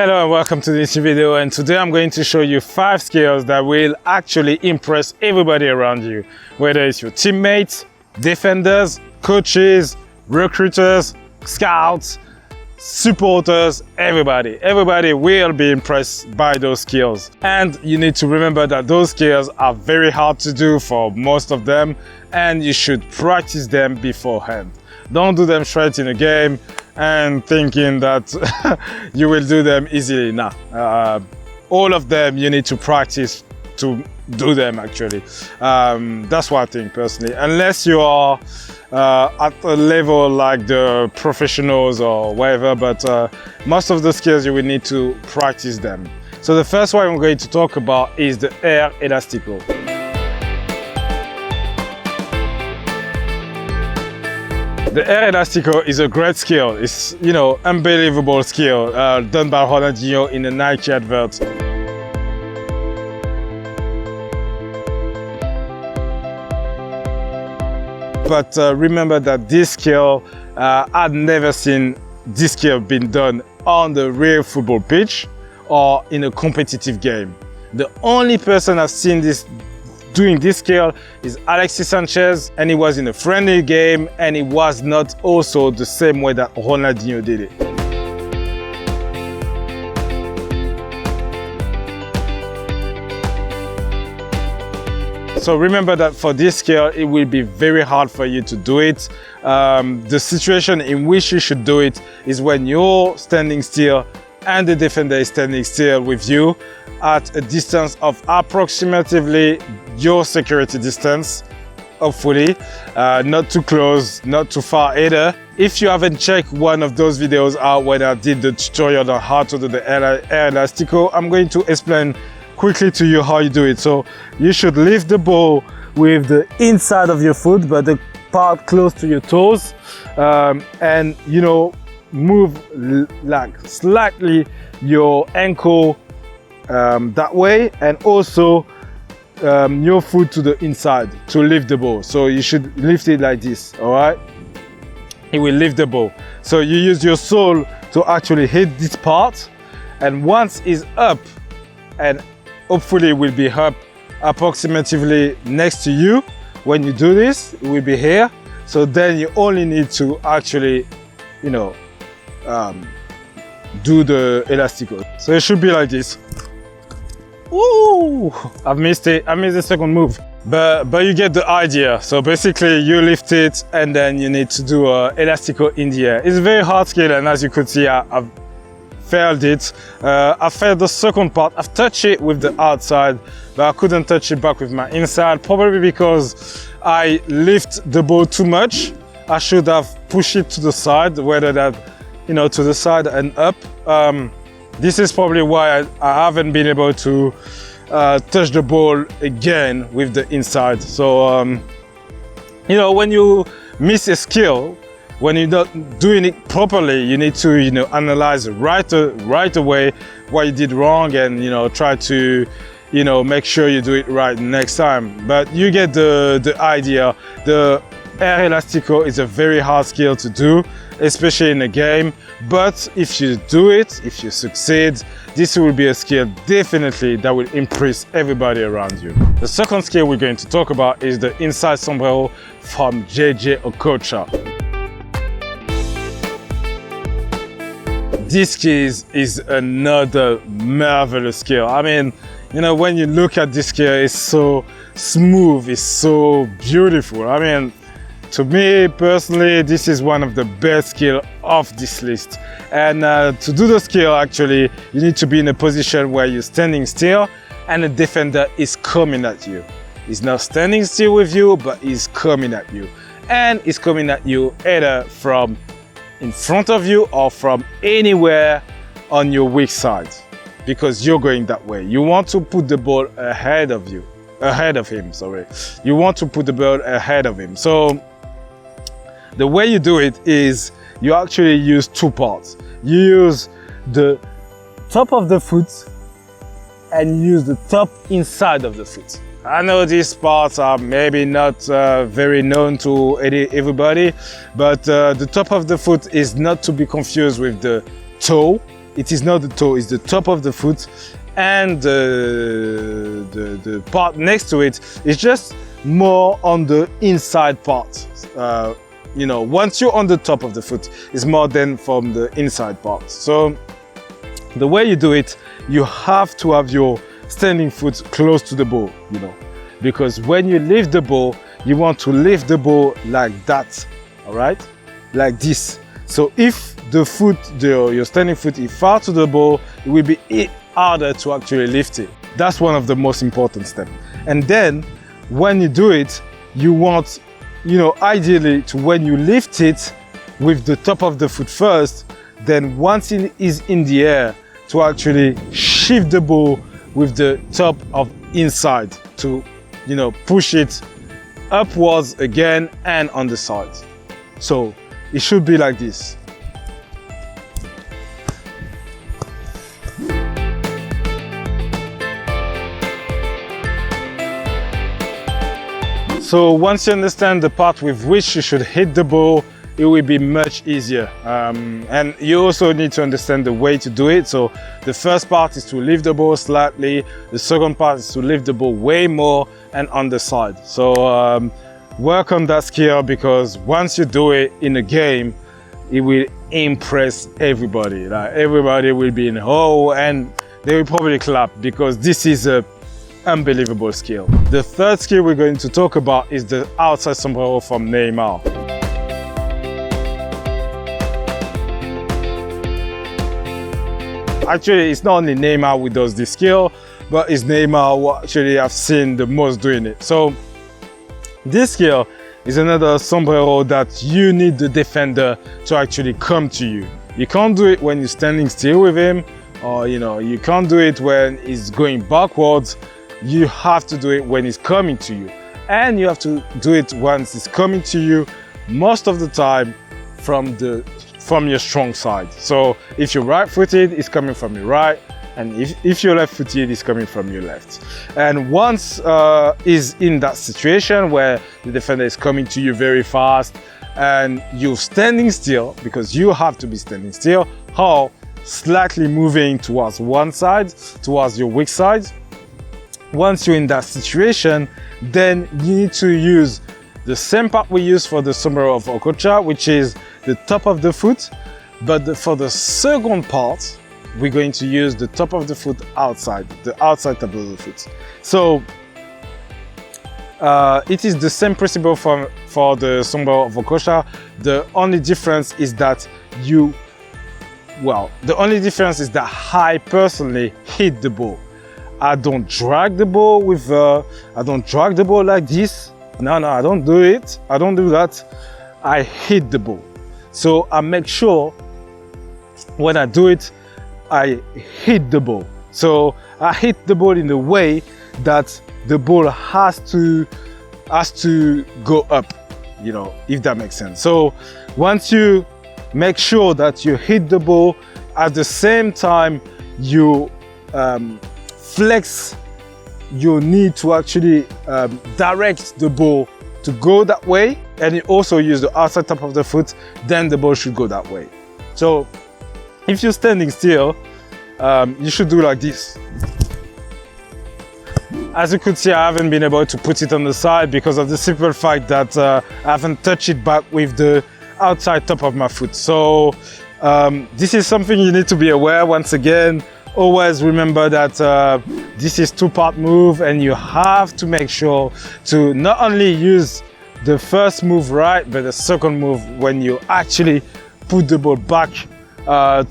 Hello and welcome to this video, and today I'm going to show you 5 skills that will actually impress everybody around you, whether it's your teammates, defenders, coaches, recruiters, scouts, supporters, everybody will be impressed by those skills. And you need to remember that those skills are very hard to do for most of them, and you should practice them beforehand. Don't do them straight in a game and thinking that you will do them easily. Nah, all of them you need to practice to do them actually. That's what I think personally, unless you are at a level like the professionals or whatever, but most of the skills you will need to practice them. So the first one I'm going to talk about is the air elastico. The air elastico is a great skill. It's, you know, unbelievable skill done by Ronaldinho in a Nike advert. But remember that this skill, I'd never seen this skill being done on the real football pitch or in a competitive game. The only person I've seen doing this skill is Alexis Sanchez, and he was in a friendly game, and it was not also the same way that Ronaldinho did it. So remember that for this skill, it will be very hard for you to do it. The situation in which you should do it is when you're standing still and the defender is standing still with you at a distance of approximately your security distance, hopefully. Not too close, not too far either. If you haven't checked one of those videos out when I did the tutorial on how to do the air elastico, I'm going to explain quickly to you how you do it. So you should lift the ball with the inside of your foot, but the part close to your toes, and you know, move like slightly your ankle that way, and also your foot to the inside to lift the ball. So you should lift it like this, all right? It will lift the ball. So you use your sole to actually hit this part, and once it's up, and hopefully it will be up approximately next to you when you do this, it will be here. So then you only need to actually, you know, do the elastico. So it should be like this. Ooh, I've missed it. I missed the second move, but you get the idea. So basically you lift it and then you need to do a elastico in the air. It's a very hard skill, and as you could see, I've failed it. I failed the second part. I've touched it with the outside, but I couldn't touch it back with my inside, probably because I lift the ball too much. I should have pushed it to the side, whether that, you know, to the side and up. This is probably why I haven't been able to touch the ball again with the inside. So, you know, when you miss a skill, when you're not doing it properly, you need to, you know, analyze right away what you did wrong, and, you know, try to, you know, make sure you do it right next time. But you get the idea. The air elastico is a very hard skill to do, especially in a game. But if you do it, if you succeed, this will be a skill definitely that will impress everybody around you. The second skill we're going to talk about is the inside sombrero from JJ Okocha. This is another marvelous skill. I mean, you know, when you look at this skill, it's so smooth, it's so beautiful. I mean, to me personally, this is one of the best skills of this list. And to do the skill, actually, you need to be in a position where you're standing still and the defender is coming at you. He's not standing still with you, but he's coming at you. And he's coming at you either from in front of you or from anywhere on your weak side, because you're going that way. You want to put the ball ahead of him, sorry. You want to put the ball ahead of him. So the way you do it is you actually use 2 parts. You use the top of the foot and use the top inside of the foot. I know these parts are maybe not very known to everybody, but the top of the foot is not to be confused with the toe. it is not the toe, it's the top of the foot, and the part next to it is just more on the inside part. You know, once you're on the top of the foot, it's more than from the inside part. So the way you do it, you have to have your standing foot close to the ball, you know, because when you lift the ball, you want to lift the ball like that, all right, like this. So if the foot, your standing foot is far to the ball, it will be harder to actually lift it. That's one of the most important steps. And then when you do it, you want, you know, ideally to when you lift it with the top of the foot first, then once it is in the air, to actually shift the ball with the top of inside to, you know, push it upwards again and on the side. So it should be like this. So once you understand the part with which you should hit the ball, it will be much easier. And you also need to understand the way to do it. So the first part is to lift the ball slightly. The second part is to lift the ball way more and on the side. So work on that skill, because once you do it in a game, it will impress everybody. Like, everybody will be in awe and they will probably clap, because this is a unbelievable skill. The third skill we're going to talk about is the outside sombrero from Neymar. Actually, it's not only Neymar who does this skill, but it's Neymar who actually I've seen the most doing it. So this skill is another sombrero that you need the defender to actually come to you. You can't do it when you're standing still with him, or you know, you can't do it when he's going backwards. You have to do it when he's coming to you, and you have to do it once he's coming to you, most of the time from your strong side. So if you're right-footed, it's coming from your right, and if you're left-footed, it's coming from your left. And once is in that situation where the defender is coming to you very fast and you're standing still, because you have to be standing still, or slightly moving towards one side, towards your weak side. Once you're in that situation, then you need to use the same part we use for the sombrero of Okocha, which is the top of the foot, but for the second part, we're going to use the top of the foot outside, the outside top of the foot. So it is the same principle for the sombrero of Okocha. The only difference is that I personally hit the ball. I don't drag the ball with, I don't drag the ball like this. No, I don't do it. I don't do that. I hit the ball. So I make sure when I do it, I hit the ball. So I hit the ball in a way that the ball has to go up, you know, if that makes sense. So once you make sure that you hit the ball, at the same time you flex your knee to actually direct the ball to go that way, and you also use the outside top of the foot, then the ball should go that way. So if you're standing still, you should do like this. As you could see, I haven't been able to put it on the side because of the simple fact that I haven't touched it back with the outside top of my foot. So this is something you need to be aware. Once again, always remember that this is two-part move, and you have to make sure to not only use the first move right, but the second move when you actually put the ball back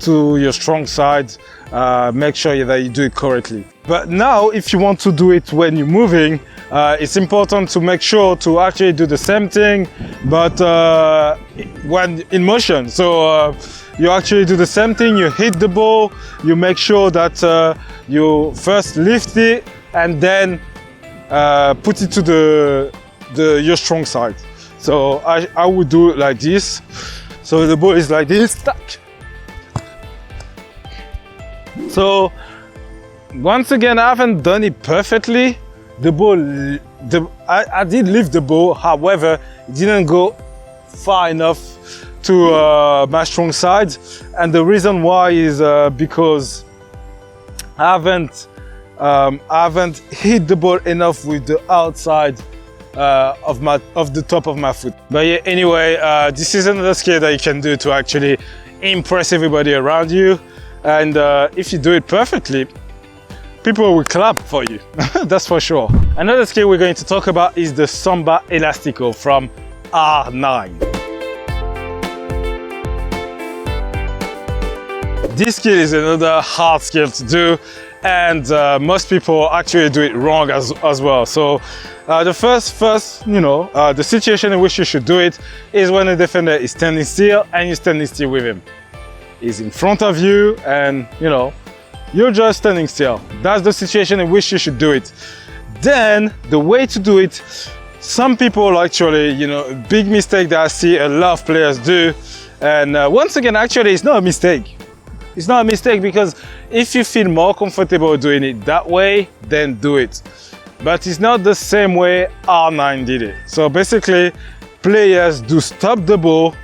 to your strong side. Make sure that you do it correctly. But now, if you want to do it when you're moving, it's important to make sure to actually do the same thing, but when in motion. So you actually do the same thing, you hit the ball, you make sure that you first lift it and then put it to your strong side. So I would do it like this. So the ball is like this. So once again, I haven't done it perfectly. The ball, I did lift the ball, however, it didn't go far enough to my strong side, and the reason why is because I haven't hit the ball enough with the outside of the top of my foot. But yeah, anyway, this is another skill that you can do to actually impress everybody around you, and if you do it perfectly, people will clap for you. That's for sure. Another skill we're going to talk about is the Samba Elastico from R9. This skill is another hard skill to do, and most people actually do it wrong as well. So the first, you know, the situation in which you should do it is when the defender is standing still and you're standing still with him. He's in front of you and, you know, you're just standing still. That's the situation in which you should do it. Then the way to do it, some people actually, you know, a big mistake that I see a lot of players do, and once again, actually, it's not a mistake. It's not a mistake, because if you feel more comfortable doing it that way, then do it. But it's not the same way R9 did it. So basically, players do stop the ball,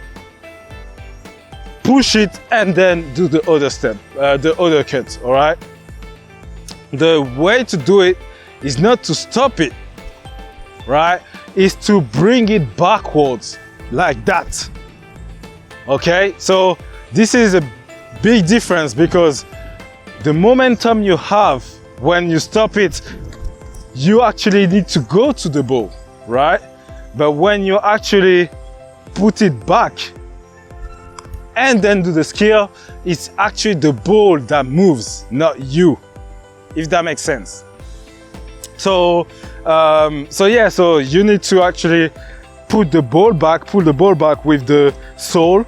push it, and then do the other step, the other cut, all right? The way to do it is not to stop it, right? Is to bring it backwards, like that, okay? So this is a big difference, because the momentum you have when you stop it, you actually need to go to the ball, right? But when you actually put it back and then do the skill, it's actually the ball that moves, not you, if that makes sense. So so you need to actually pull the ball back with the sole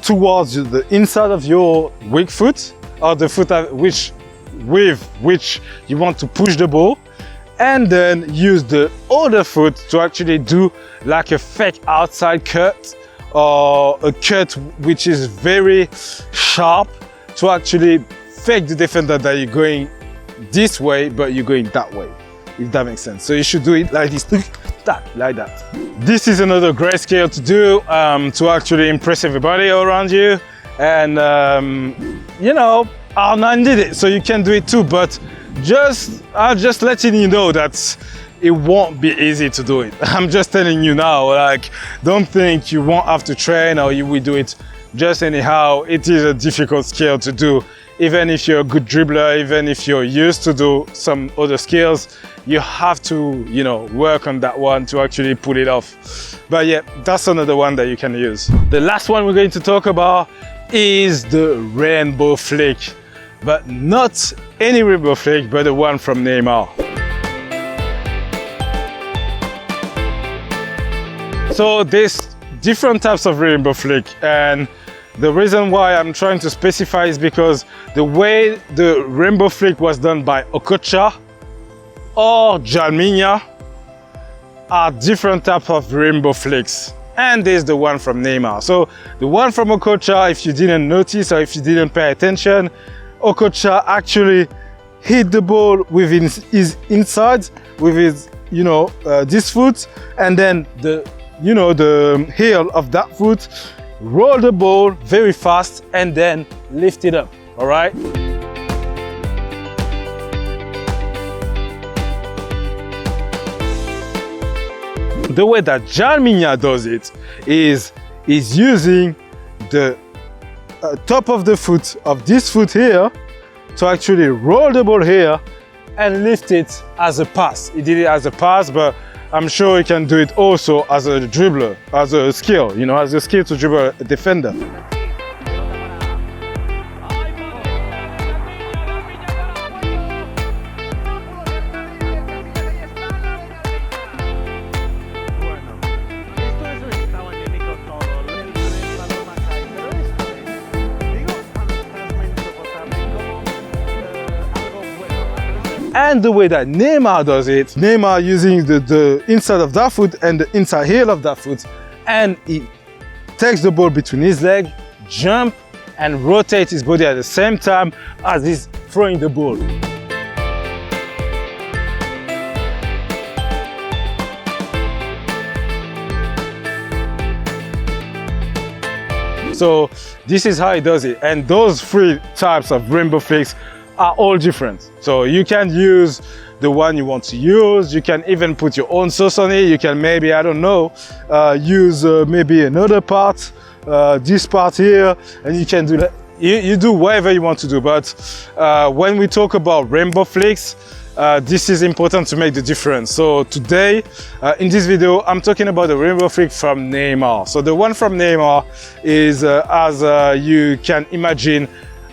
towards the inside of your weak foot, or the foot with which you want to push the ball, and then use the other foot to actually do like a fake outside cut, or a cut which is very sharp, to actually fake the defender that you're going this way but you're going that way, if that makes sense. So you should do it like this, like that. This is another great skill to do to actually impress everybody around you, and you know, R9 did it, so you can do it too. But I'm just letting you know that it won't be easy to do it. I'm just telling you now, like, don't think you won't have to train or you will do it just anyhow. It is a difficult skill to do. Even if you're a good dribbler, even if you're used to do some other skills, you have to, you know, work on that one to actually pull it off. But yeah, that's another one that you can use. The last one we're going to talk about is the rainbow flake, but not any rainbow flake, but the one from Neymar. So there's different types of rainbow flake, and the reason why I'm trying to specify is because the way the rainbow flake was done by Okocha or Jalminya are different types of rainbow flakes, and there's the one from Neymar. So the one from Okocha, if you didn't notice or if you didn't pay attention, Okocha actually hit the ball with his inside, with his, you know, this foot, and then the, you know, the heel of that foot, roll the ball very fast and then lift it up, all right? The way that Jalminya does it is using the top of the foot, of this foot here, to actually roll the ball here and lift it as a pass. He did it as a pass, but I'm sure he can do it also as a dribbler, as a skill, you know, as a skill to dribble a defender. And the way that Neymar does it, Neymar using the inside of that foot and the inside heel of that foot, and he takes the ball between his leg, jump, and rotate his body at the same time as he's throwing the ball. So this is how it does it. And those 3 types of rainbow flicks are all different. So you can use the one you want to use. You can even put your own sauce on it. You can maybe, I don't know, use maybe another part, this part here, and you can do that. You do whatever you want to do. But when we talk about rainbow flicks, this is important to make the difference. So today, in this video, I'm talking about the rainbow flick from Neymar. So the one from Neymar is, as you can imagine,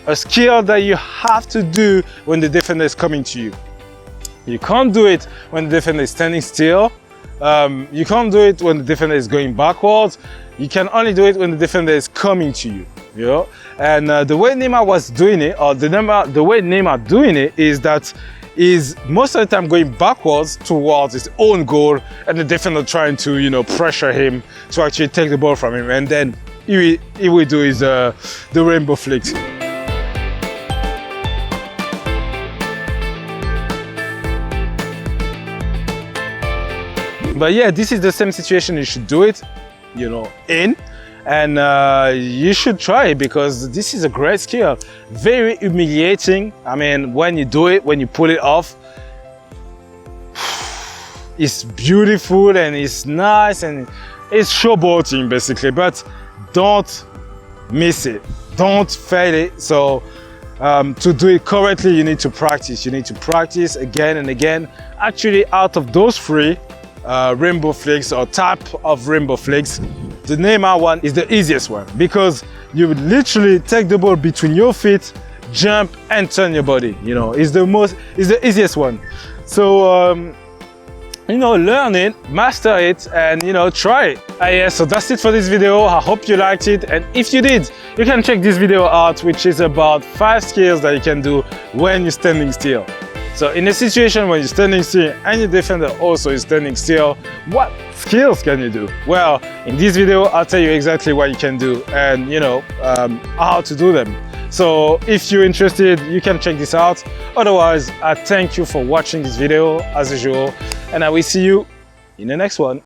a skill that you have to do when the defender is coming to you. You can't do it when the defender is standing still. You can't do it when the defender is going backwards. You can only do it when the defender is coming to you. You know? And the way Neymar was doing it, or the way Neymar doing it, is that is most of the time going backwards towards his own goal, and the defender trying to, you know, pressure him to actually take the ball from him, and then he will do his the rainbow flicks. But yeah, this is the same situation you should do it, you know, in. And you should try it because this is a great skill. Very humiliating. I mean, when you do it, when you pull it off, it's beautiful and it's nice and it's showboating basically. But don't miss it. Don't fail it. So to do it correctly, you need to practice. You need to practice again and again. Actually, out of those 3 rainbow flicks or type of rainbow flicks, the Neymar one is the easiest one because you would literally take the ball between your feet, jump and turn your body. You know, it's the easiest one. So you know, learn it, master it, and you know, try it. Yeah, so that's it for this video. I hope you liked it, and if you did, you can check this video out, which is about 5 skills that you can do when you're standing still. So in a situation when you're standing still and your defender also is standing still, what skills can you do? Well, in this video, I'll tell you exactly what you can do and, you know, how to do them. So if you're interested, you can check this out. Otherwise, I thank you for watching this video as usual, and I will see you in the next one.